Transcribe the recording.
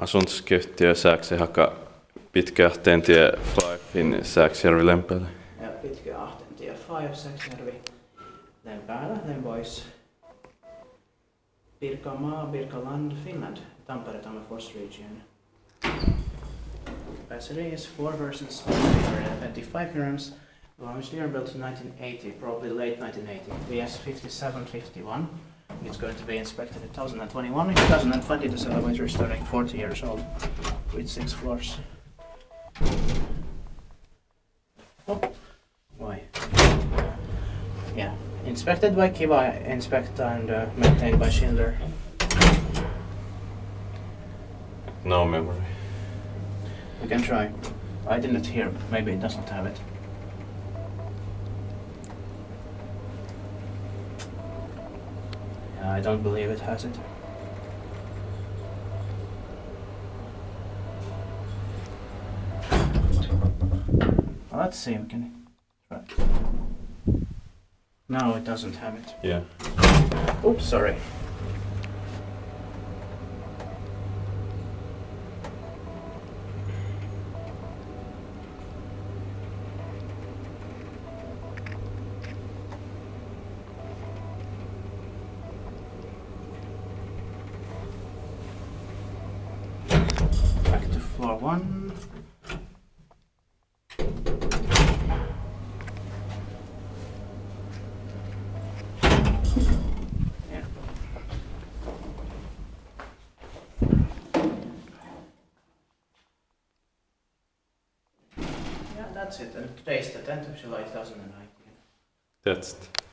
Asuntoskeittiö Sääksjärvi Pitkäahteentie 5 in Sääksjärvi Lempäälä. Ja Pitkäahteentie 5 Sääksjärvi Lempäälä, then boys. Pirkanland, Finland, Tampere-Tammerfors region. Capacity is 4 persons, 125 kilograms. ValmetSchlieren built in 1980, probably late 1980. VS 5751. It's going to be inspected in 2021. In 2020, this elevator is turning 40 years old with 6 floors. Oh, why? Yeah, inspected by Kiva, inspect and maintained by Schindler. No memory. We can try. I didn't hear, maybe it doesn't have it. I don't believe it has it. Well, let's see, we can try. No, it doesn't have it. Yeah. Oops, sorry. Back to floor 1. Yeah. Yeah, that's it. And today's the 10th of July 2019. That's it.